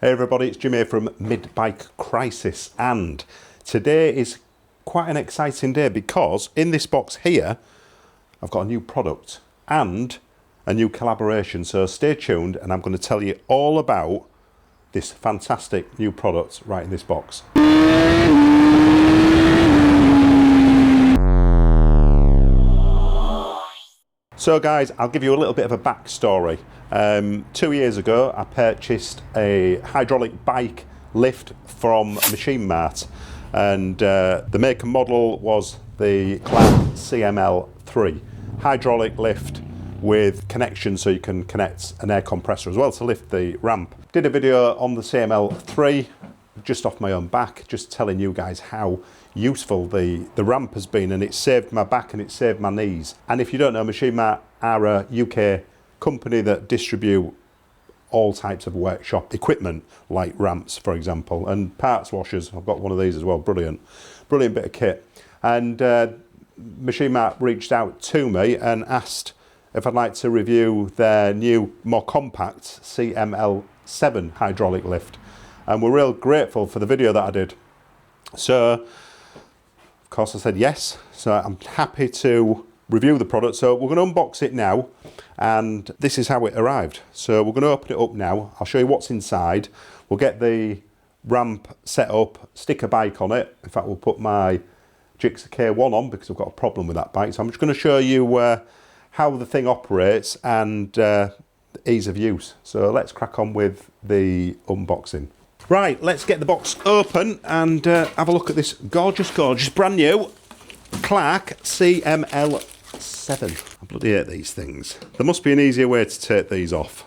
Hey everybody, it's Jim here from Mid-Bike Crisis, and today is quite an exciting day because in this box here I've got a new product and a new collaboration, so stay tuned and I'm going to tell you all about this fantastic new product right in this box. So guys, I'll give you a little bit of a backstory. 2 years ago I purchased a hydraulic bike lift from Machine Mart, and the make and model was the Clarke CML7 hydraulic lift with connection so you can connect an air compressor as well to lift the ramp. Did a video on the CML3 just off my own back, just telling you guys how useful the ramp has been, and it saved my back and it saved my knees. And if you don't know, Machine Mart are a UK company that distribute all types of workshop equipment like ramps, for example, and parts washers. I've got one of these as well. Brilliant bit of kit. And Machine Mart reached out to me and asked if I'd like to review their new, more compact CML7 hydraulic lift, and we're real grateful for the video that I did. So of course I said yes, so I'm happy to review the product. So we're going to unbox it now, and this is how it arrived. So we're going to open it up now. I'll show you what's inside. We'll get the ramp set up, stick a bike on it. In fact, we'll put my Gixxer K1 on because I've got a problem with that bike. So I'm just going to show you how the thing operates and the ease of use. So let's crack on with the unboxing. Right, let's get the box open and have a look at this gorgeous brand new Clarke CML7. I bloody hate these things. There must be an easier way to take these off.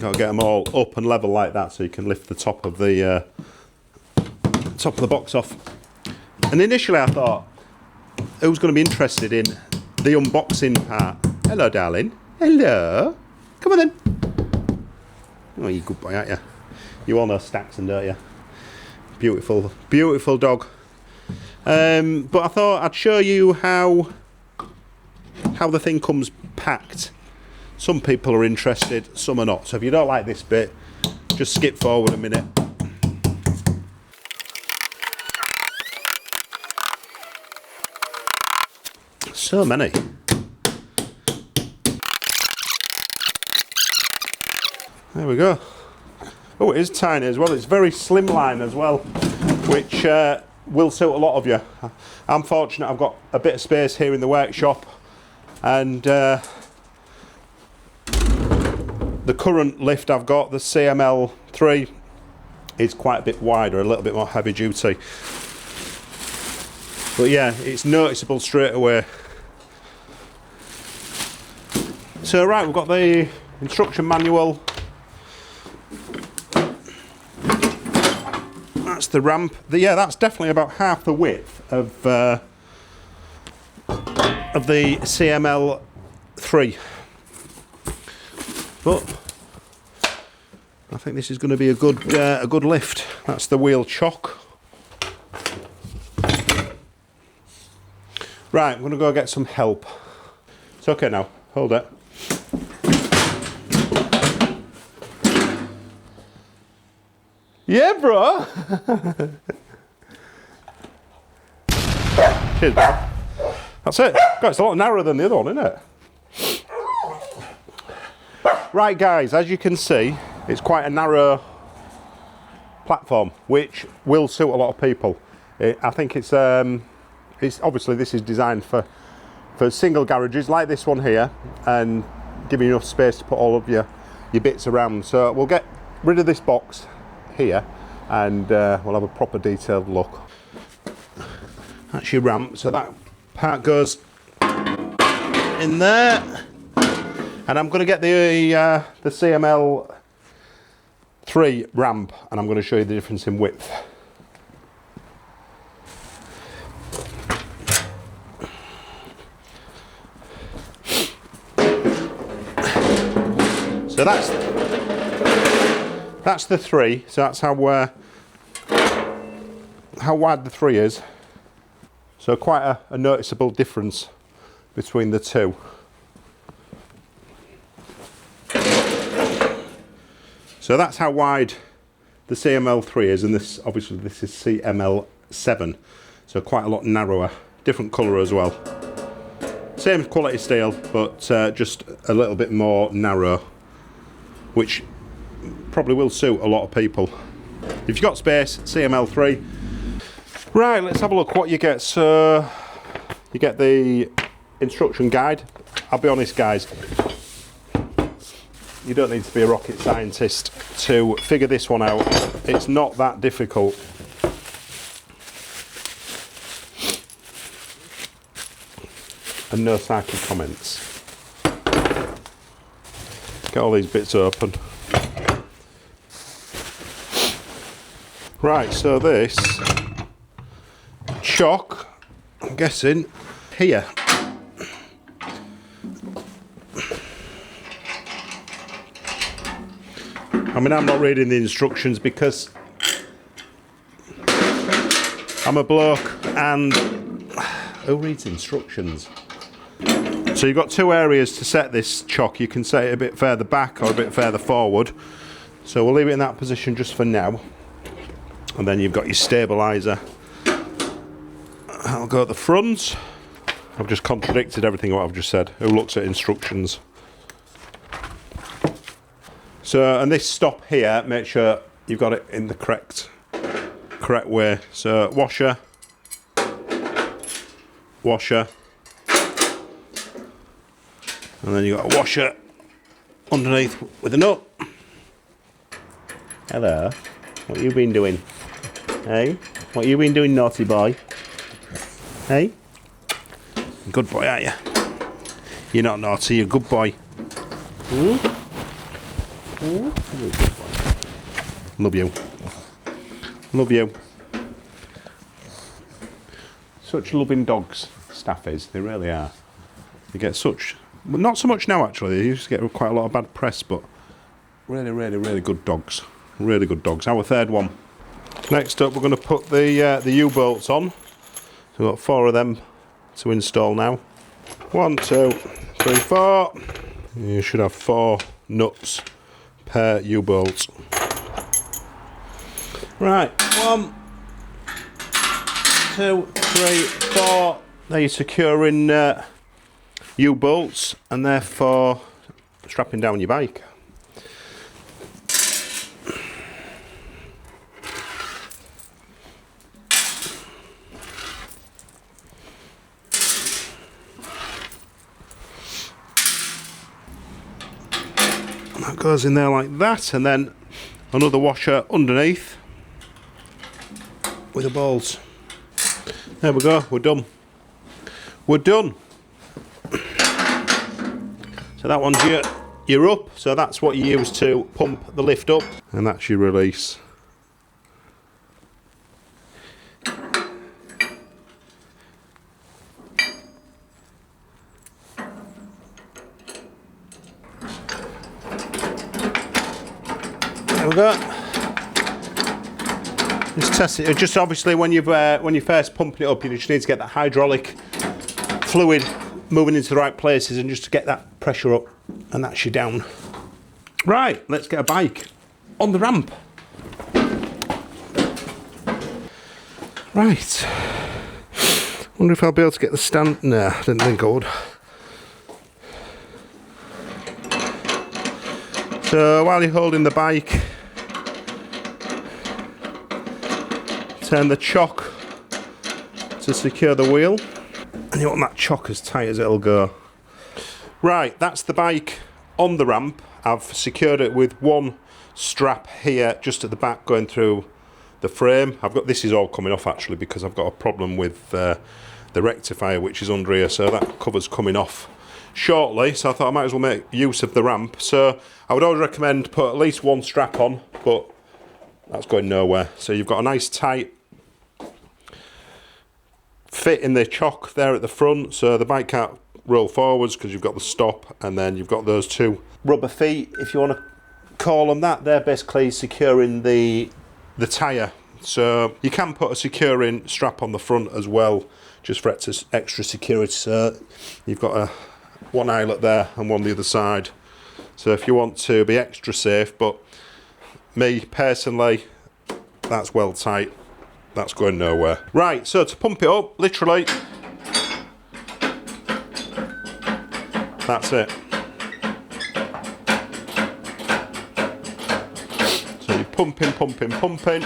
Got to get them all up and level like that so you can lift the top of the box off. And initially I thought, who's going to be interested in the unboxing part? Hello, darling. Hello. Come on then. Oh, you good boy, aren't you? You all know Staxon, don't you? Beautiful dog. But I thought I'd show you how the thing comes packed. Some people are interested, some are not. So if you don't like this bit, just skip forward a minute. So many. There we go. Oh, it is tiny as well. It's very slimline as well, which will suit a lot of you. I'm fortunate I've got a bit of space here in the workshop, and the current lift I've got, the CML3, is quite a bit wider, a little bit more heavy duty. But yeah, it's noticeable straight away. So right, we've got the instruction manual. That's the ramp. Yeah, that's definitely about half the width of the CML3. But I think this is going to be a good lift. That's the wheel chock. Right, I'm going to go get some help. It's okay now. Hold it. Yeah, bro. Cheers, bro. That's it. God, it's a lot narrower than the other one, isn't it? Right, guys, as you can see, it's quite a narrow platform, which will suit a lot of people. I think it's obviously this is designed for single garages like this one here, and giving you enough space to put all of your bits around. So we'll get rid of this box here and we'll have a proper detailed look. That's your ramp, so that part goes in there, and I'm going to get the CML3 ramp, and I'm going to show you the difference in width. So that's the 3, so that's how wide the 3 is. So quite a noticeable difference between the two. So that's how wide the CML3 is, and this obviously this is CML7, so quite a lot narrower, different colour as well. Same quality steel, but just a little bit more narrow, which probably will suit a lot of people. If you've got space, CML3. Right, let's have a look what you get. So you get the instruction guide. I'll be honest guys, you don't need to be a rocket scientist to figure this one out. It's not that difficult. And no sarky comments. Get all these bits open. Right, so this chock, I'm guessing, here. I mean, I'm not reading the instructions because I'm a bloke and who reads instructions? So you've got two areas to set this chock. You can set it a bit further back or a bit further forward. So we'll leave it in that position just for now. And then you've got your stabiliser. I'll go at the front. I've just contradicted everything what I've just said. Who looks at instructions? So, and this stop here, make sure you've got it in the correct way. So washer, washer, and then you've got a washer underneath with a nut. Hello, what you been doing? Hey, what you been doing, naughty boy? Hey, good boy, aren't you? You're not naughty, you're a good boy. Love you. Love you. Such loving dogs, Staffies, they really are. They get such, well, not so much now actually, they used to get quite a lot of bad press, but really, really, really good dogs. Really good dogs. Our third one. Next up, we're going to put the U-bolts on. So we've got 4 of them to install now. 1, 2, 3, 4. You should have 4 nuts per U-bolt. Right, 1, 2, 3, 4. There you're securing U-bolts and therefore strapping down your bike. That goes in there like that, and then another washer underneath with the balls. There we go, we're done. We're done. So that one's your up, so that's what you use to pump the lift up, and that's your release. There we go. Just test it. Just obviously when you're first pumping it up, you just need to get that hydraulic fluid moving into the right places and just to get that pressure up, and that's you down. Right, let's get a bike on the ramp. Right. Wonder if I'll be able to get the stand. No, I didn't think I would. So while you're holding the bike, turn the chock to secure the wheel, and you want that chock as tight as it'll go. Right, that's the bike on the ramp. I've secured it with one strap here just at the back going through the frame. This is all coming off actually because I've got a problem with the rectifier which is under here, so that cover's coming off shortly, so I thought I might as well make use of the ramp. So I would always recommend put at least one strap on, but that's going nowhere. So you've got a nice tight fit in the chock there at the front, so the bike can't roll forwards because you've got the stop, and then you've got those two rubber feet, if you want to call them that. They're basically securing the tyre So you can put a securing strap on the front as well, just for extra security. So you've got one eyelet there and one the other side. So if you want to be extra safe, but me personally, that's well tight. That's going nowhere. Right, so to pump it up, literally, that's it. So you're pumping, pumping, pumping.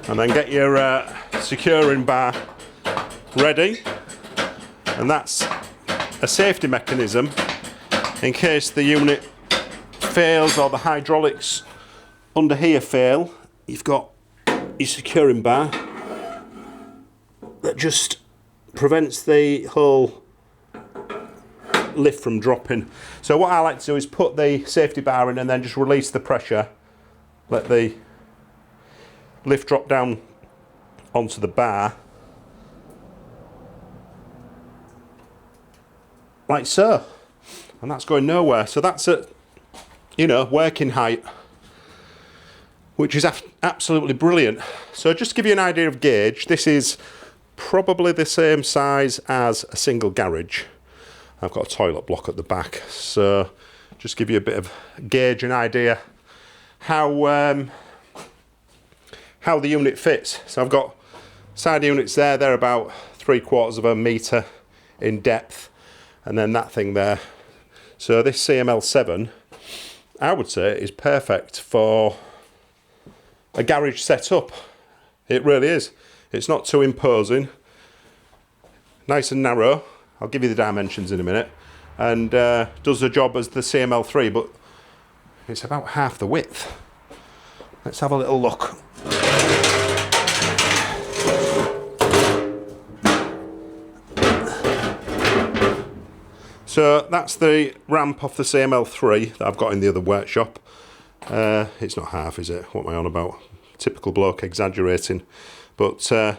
And then get your securing bar ready. And that's a safety mechanism in case the unit fails or the hydraulics under here fail. You've got your securing bar that just prevents the whole lift from dropping. So what I like to do is put the safety bar in and then just release the pressure, let the lift drop down onto the bar like so, and that's going nowhere. So that's at, you know, working height, which is absolutely brilliant. So just to give you an idea of gauge, this is probably the same size as a single garage. I've got a toilet block at the back, so just give you a bit of gauge and idea how the unit fits. So I've got side units there, they're about 3/4 of a metre in depth, and then that thing there. So this CML7, I would say, is perfect for a garage setup. It really is. It's not too imposing, nice and narrow. I'll give you the dimensions in a minute, and does the job as the CML3, but it's about half the width. Let's have a little look. So that's the ramp off the CML3 that I've got in the other workshop. It's not half, is it? What am I on about? Typical bloke exaggerating. But for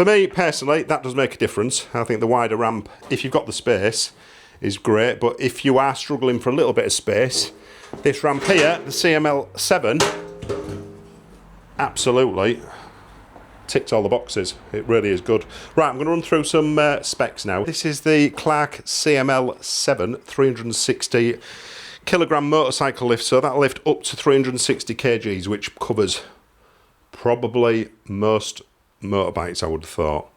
me personally, that does make a difference. I think the wider ramp, if you've got the space, is great. But if you are struggling for a little bit of space, this ramp here, the CML7, absolutely ticks all the boxes. It really is good. Right, I'm going to run through some specs now. This is the Clarke CML7 360 kilogram motorcycle lift. So that'll lift up to 360 kgs, which covers probably most motorbikes, I would have thought.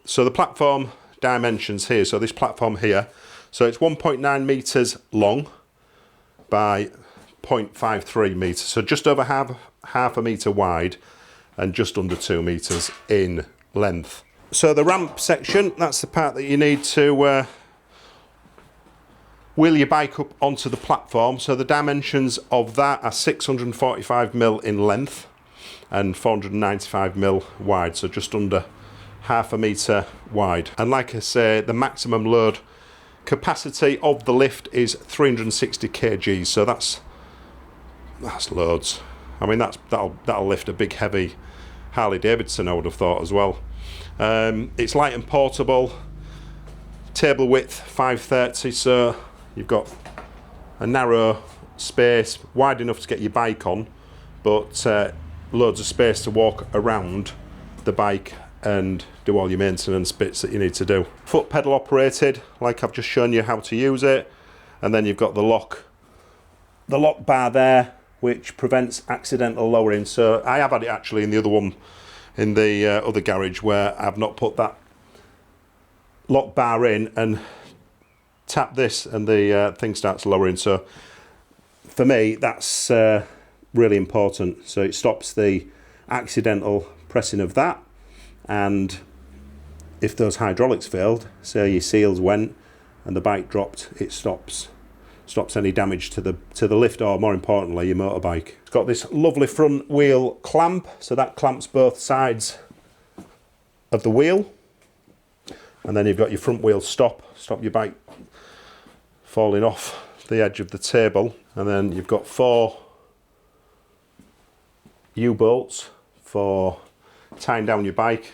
So the platform dimensions here. So this platform here, so it's 1.9 meters long by 0.53 meters. So just over half a meter wide, and just under 2 meters in length. So the ramp section, that's the part that you need to wheel your bike up onto the platform. So the dimensions of that are 645mm in length and 495mm wide, so just under half a metre wide. And like I say, the maximum load capacity of the lift is 360 kg, so that's loads. I mean, that'll lift a big heavy Harley Davidson, I would have thought as well. It's light and portable, table width 530, so you've got a narrow space, wide enough to get your bike on, but loads of space to walk around the bike and do all your maintenance bits that you need to do. Foot pedal operated, like I've just shown you how to use it, and then you've got the lock bar there, which prevents accidental lowering. So I have had it actually in the other one, in the other garage, where I've not put that lock bar in and tap this and the thing starts lowering. So for me, that's really important. So it stops the accidental pressing of that, and if those hydraulics failed, say your seals went and the bike dropped, it stops any damage to the lift, or more importantly, your motorbike. It's got this lovely front wheel clamp, so that clamps both sides of the wheel, and then you've got your front wheel stop your bike falling off the edge of the table, and then you've got 4 U-bolts for tying down your bike.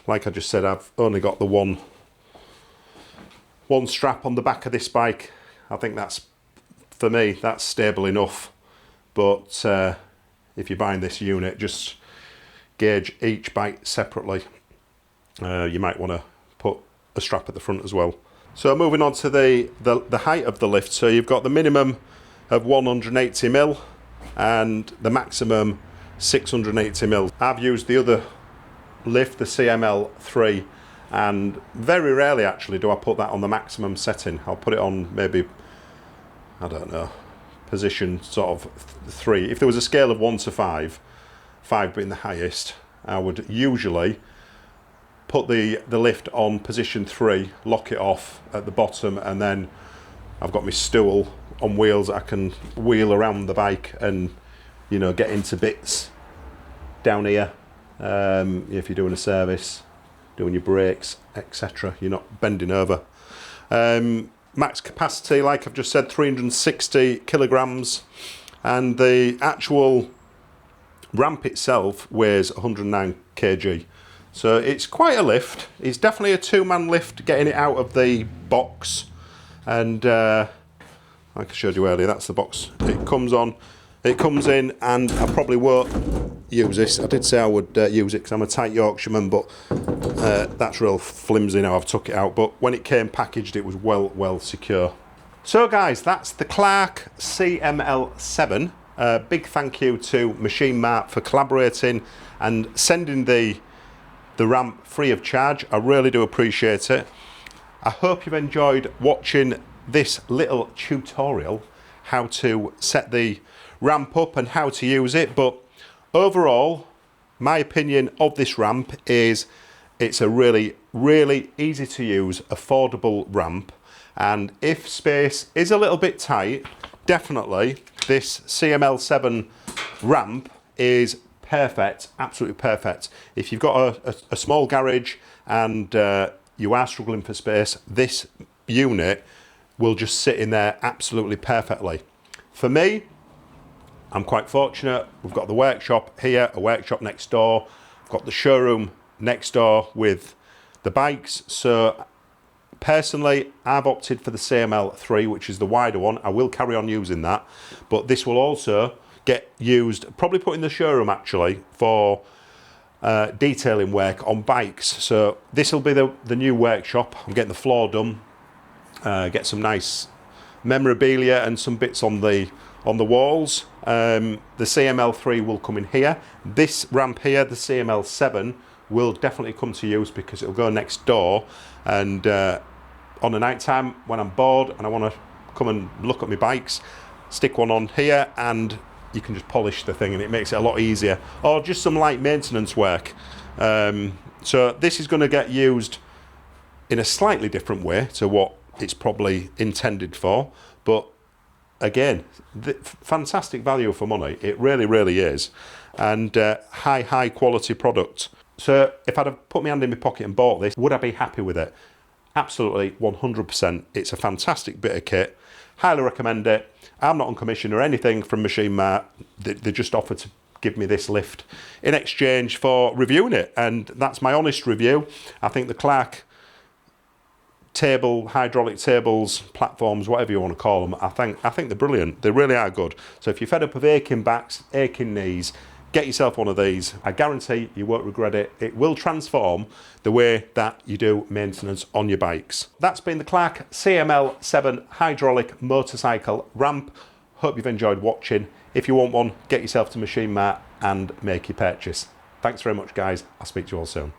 Like I just said, I've only got the one strap on the back of this bike. I think that's, for me, that's stable enough but if you're buying this unit, just gauge each bike separately. You might want to put a strap at the front as well. So moving on to the height of the lift. So you've got the minimum of 180mm and the maximum 680mm. I've used the other lift, the CML3, and very rarely actually do I put that on the maximum setting. I'll put it on maybe, I don't know, position sort of 3. If there was a scale of 1 to 5, 5 being the highest, I would usually put the lift on position 3, lock it off at the bottom, and then I've got my stool on wheels. I can wheel around the bike and, you know, get into bits down here. If you're doing a service, doing your brakes, etc., you're not bending over. Max capacity, like I've just said, 360 kilograms, and the actual ramp itself weighs 109 kg. So it's quite a lift. It's definitely a 2-man lift getting it out of the box, and like I showed you earlier, that's the box it comes on. It comes in, and I probably won't use this. I did say I would use it because I'm a tight Yorkshireman, but that's real flimsy now. I've took it out, but when it came packaged, it was well secure. So guys, that's the Clarke CML7. Big thank you to Machine Mart for collaborating and sending the ramp free of charge. I really do appreciate it. I hope you've enjoyed watching this little tutorial how to set the ramp up and how to use it. But overall, my opinion of this ramp is it's a really easy to use, affordable ramp, and if space is a little bit tight, definitely this CML7 ramp is perfect, absolutely perfect. If you've got a small garage and you are struggling for space, this unit will just sit in there absolutely perfectly. For me, I'm quite fortunate. We've got the workshop here, a workshop next door. I've got the showroom next door with the bikes. So personally, I've opted for the CML3, which is the wider one. I will carry on using that, but this will also get used, probably put in the showroom actually, for detailing work on bikes. So this will be the new workshop. I'm getting the floor done, get some nice memorabilia and some bits on the walls. The CML3 will come in here. This ramp here, the CML7, will definitely come to use because it'll go next door, and on the night time when I'm bored and I want to come and look at my bikes, stick one on here and you can just polish the thing, and it makes it a lot easier, or just some light maintenance work. So this is going to get used in a slightly different way to what it's probably intended for, but again, fantastic value for money. It really is, and high quality product. So if I'd have put my hand in my pocket and bought this, would I be happy with it? Absolutely, 100%. It's a fantastic bit of kit. Highly recommend it. I'm not on commission or anything from Machine Mart. They just offered to give me this lift in exchange for reviewing it, and that's my honest review. I think the Clarke hydraulic tables, platforms, whatever you want to call them, I think they're brilliant. They really are good. So if you're fed up of aching backs, aching knees, get yourself one of these. I guarantee you won't regret it. It will transform the way that you do maintenance on your bikes. That's been the Clarke CML7 hydraulic motorcycle ramp. Hope you've enjoyed watching. If you want one, get yourself to Machine Mart and make your purchase. Thanks very much, guys. I'll speak to you all soon.